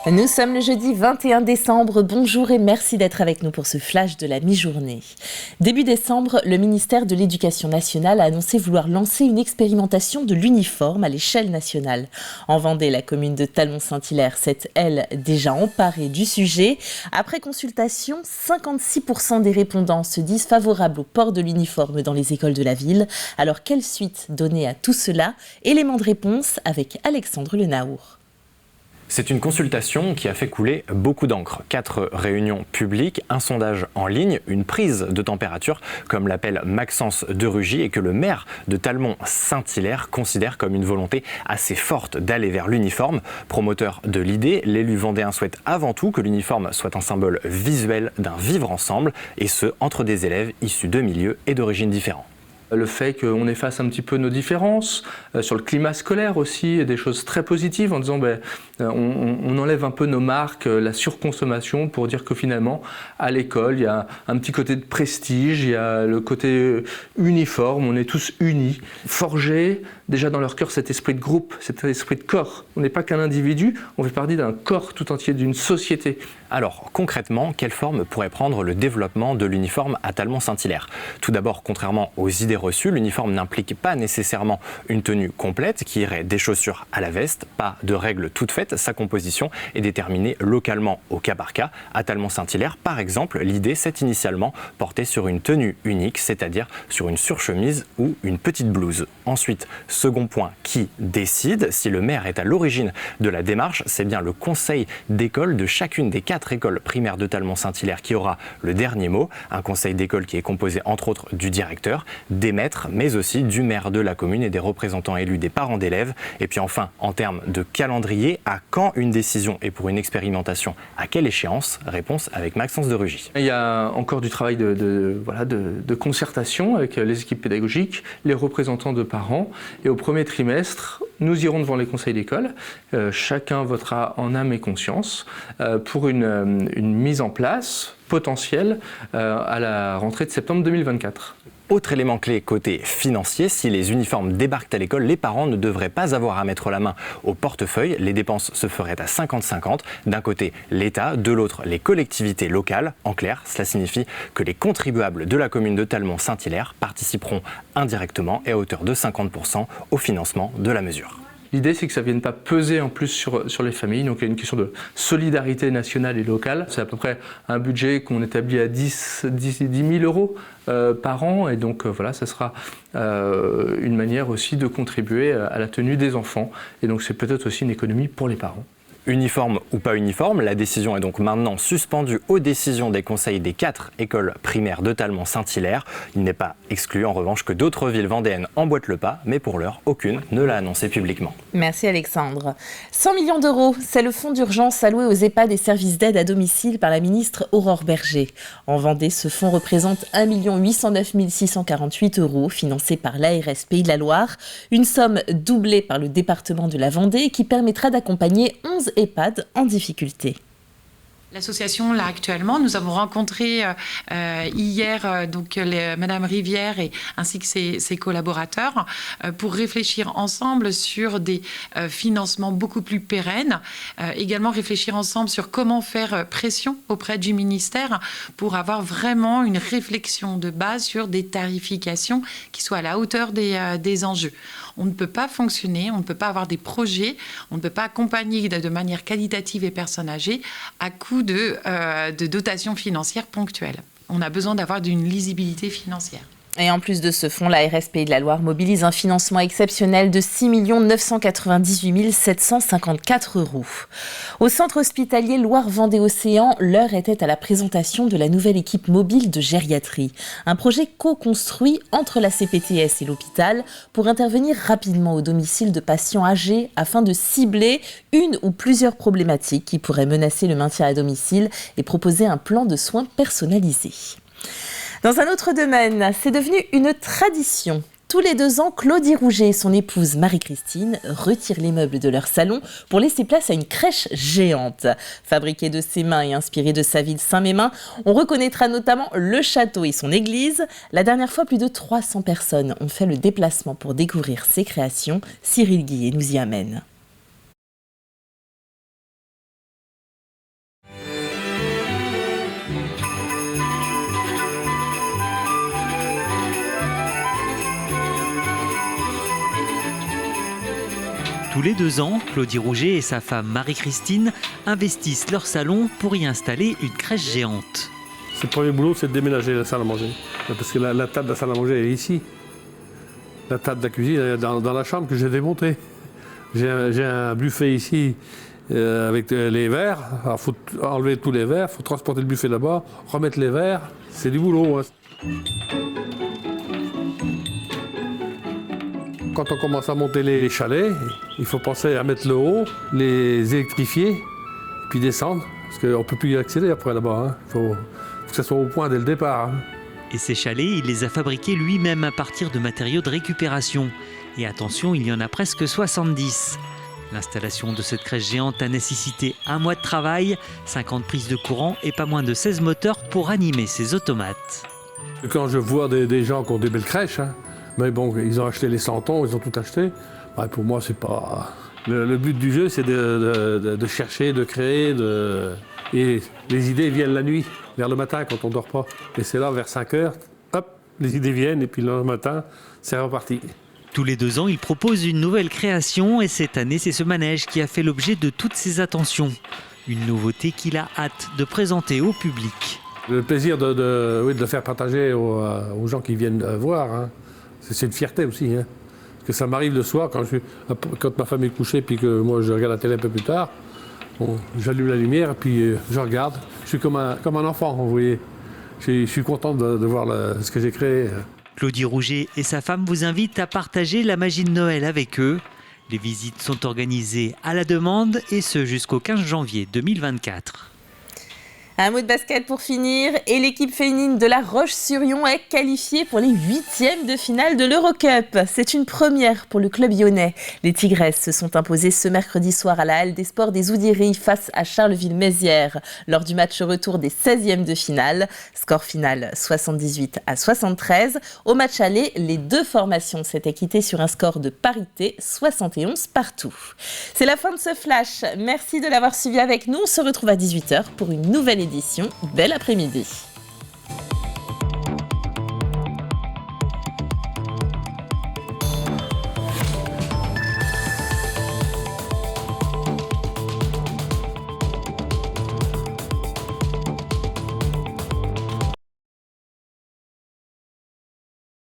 Nous sommes le jeudi 21 décembre. Bonjour et merci d'être avec nous pour ce flash de la mi-journée. Début décembre, le ministère de l'Éducation nationale a annoncé vouloir lancer une expérimentation de l'uniforme à l'échelle nationale. En Vendée, la commune de Talmont-Saint-Hilaire s'est, elle, déjà emparée du sujet. Après consultation, 56% des répondants se disent favorables au port de l'uniforme dans les écoles de la ville. Alors, quelle suite donner à tout cela? Élément de réponse avec Alexandre Le Naour. C'est une consultation qui a fait couler beaucoup d'encre. 4 réunions publiques, un sondage en ligne, une prise de température, comme l'appelle Maxence de Rugy, et que le maire de Talmont-Saint-Hilaire considère comme une volonté assez forte d'aller vers l'uniforme. Promoteur de l'idée, l'élu vendéen souhaite avant tout que l'uniforme soit un symbole visuel d'un vivre ensemble, et ce, entre des élèves issus de milieux et d'origines différents. Le fait qu'on efface un petit peu nos différences, sur le climat scolaire aussi, des choses très positives en disant on enlève un peu nos marques, la surconsommation pour dire que finalement à l'école il y a un petit côté de prestige, il y a le côté uniforme, on est tous unis, forger déjà dans leur cœur cet esprit de groupe, cet esprit de corps. On n'est pas qu'un individu, on fait partie d'un corps tout entier, d'une société. Alors concrètement, quelle forme pourrait prendre le développement de l'uniforme à Talmont-Saint-Hilaire? Tout d'abord, contrairement aux idées reçues, l'uniforme n'implique pas nécessairement une tenue complète qui irait des chaussures à la veste, pas de règles toutes faites, sa composition est déterminée localement au cas par cas. À Talmont-Saint-Hilaire, par exemple, l'idée s'est initialement portée sur une tenue unique, c'est-à-dire sur une surchemise ou une petite blouse. Ensuite, second point, qui décide? Si le maire est à l'origine de la démarche, c'est bien le conseil d'école de chacune des 4 écoles primaires de Talmont-Saint-Hilaire qui aura le dernier mot. Un conseil d'école qui est composé entre autres du directeur, des maîtres, mais aussi du maire de la commune et des représentants élus des parents d'élèves. Et puis enfin, en termes de calendrier, à quand une décision et pour une expérimentation, à quelle échéance? Réponse avec Maxence de Rugy. Il y a encore du travail de concertation avec les équipes pédagogiques, les représentants de parents. Et au premier trimestre, nous irons devant les conseils d'école. Chacun votera en âme et conscience pour une mise en place potentielle à la rentrée de septembre 2024. Autre élément clé côté financier, si les uniformes débarquent à l'école, les parents ne devraient pas avoir à mettre la main au portefeuille. Les dépenses se feraient à 50-50. D'un côté, l'État, de l'autre, les collectivités locales. En clair, cela signifie que les contribuables de la commune de Talmont-Saint-Hilaire participeront indirectement et à hauteur de 50% au financement de la mesure. L'idée, c'est que ça ne vienne pas peser en plus sur les familles. Donc, il y a une question de solidarité nationale et locale. C'est à peu près un budget qu'on établit à 10 000 euros par an. Et donc, voilà, ça sera une manière aussi de contribuer à la tenue des enfants. Et donc, c'est peut-être aussi une économie pour les parents. Uniforme ou pas uniforme, la décision est donc maintenant suspendue aux décisions des conseils des 4 écoles primaires de Talmont-Saint-Hilaire. Il n'est pas exclu en revanche que d'autres villes vendéennes emboîtent le pas, mais pour l'heure, aucune ne l'a annoncé publiquement. Merci Alexandre. 100 millions d'euros, c'est le fonds d'urgence alloué aux EHPAD et services d'aide à domicile par la ministre Aurore Bergé. En Vendée, ce fonds représente 1 809 648 euros, financé par l'ARS Pays de la Loire. Une somme doublée par le département de la Vendée qui permettra d'accompagner 11 EHPAD en difficulté. L'association, là, actuellement, nous avons rencontré hier Madame Rivière ainsi que ses collaborateurs pour réfléchir ensemble sur des financements beaucoup plus pérennes. Également réfléchir ensemble sur comment faire pression auprès du ministère pour avoir vraiment une réflexion de base sur des tarifications qui soient à la hauteur des enjeux. On ne peut pas fonctionner, on ne peut pas avoir des projets, on ne peut pas accompagner de manière qualitative les personnes âgées à coût de dotations financières ponctuelles. On a besoin d'avoir une lisibilité financière. Et en plus de ce fonds, l'ARS Pays de la Loire mobilise un financement exceptionnel de 6 998 754 euros. Au centre hospitalier Loire-Vendée-Océan, l'heure était à la présentation de la nouvelle équipe mobile de gériatrie. Un projet co-construit entre la CPTS et l'hôpital pour intervenir rapidement au domicile de patients âgés afin de cibler une ou plusieurs problématiques qui pourraient menacer le maintien à domicile et proposer un plan de soins personnalisé. Dans un autre domaine, c'est devenu une tradition. Tous les 2 ans, Claudie Rouget et son épouse Marie-Christine retirent les meubles de leur salon pour laisser place à une crèche géante. Fabriquée de ses mains et inspirée de sa ville Saint-Mémin, on reconnaîtra notamment le château et son église. La dernière fois, plus de 300 personnes ont fait le déplacement pour découvrir ses créations. Cyril Guillet nous y amène. Tous les 2 ans, Claudie Rouget et sa femme Marie-Christine investissent leur salon pour y installer une crèche géante. Le premier boulot, c'est de déménager la salle à manger. Parce que la table de la salle à manger est ici. La table de la cuisine est dans la chambre que j'ai démontée. J'ai un buffet ici avec les verres. Il faut enlever tous les verres, il faut transporter le buffet là-bas, remettre les verres. C'est du boulot. Hein. Quand on commence à monter les chalets, il faut penser à mettre le haut, les électrifier, puis descendre. Parce qu'on ne peut plus y accéder après là-bas. Hein. Faut que ça soit au point dès le départ. Hein. Et ces chalets, il les a fabriqués lui-même à partir de matériaux de récupération. Et attention, il y en a presque 70. L'installation de cette crèche géante a nécessité 1 mois de travail, 50 prises de courant et pas moins de 16 moteurs pour animer ces automates. Quand je vois des gens qui ont des belles crèches, hein, mais bon, ils ont acheté les santons, ils ont tout acheté, bah, pour moi, c'est pas... Le but du jeu, c'est de chercher, de créer, et les idées viennent la nuit, vers le matin, quand on ne dort pas. Et c'est là, vers 5 heures, hop, les idées viennent, et puis le matin, c'est reparti. Tous les 2 ans, il propose une nouvelle création et cette année, c'est ce manège qui a fait l'objet de toutes ses attentions. Une nouveauté qu'il a hâte de présenter au public. Le plaisir de le faire partager aux gens qui viennent voir, hein. C'est une fierté aussi. Hein. Parce que ça m'arrive le soir, quand ma femme est couchée, puis que moi je regarde la télé un peu plus tard, bon, j'allume la lumière, puis je regarde. Je suis comme un enfant, vous voyez. Je suis content de voir ce que j'ai créé. Claudie Rouget et sa femme vous invitent à partager la magie de Noël avec eux. Les visites sont organisées à la demande et ce jusqu'au 15 janvier 2024. Un mot de basket pour finir, et l'équipe féminine de La Roche-sur-Yon est qualifiée pour les 8e de finale de l'Eurocup. C'est une première pour le club lyonnais. Les Tigresses se sont imposées ce mercredi soir à la Halle des Sports des Oudilleries face à Charleville-Mézières lors du match retour des 16e de finale. Score final 78-73. Au match aller, les 2 formations s'étaient quittées sur un score de parité 71 partout. C'est la fin de ce flash. Merci de l'avoir suivi avec nous. On se retrouve à 18h pour une nouvelle édition. Bel après-midi.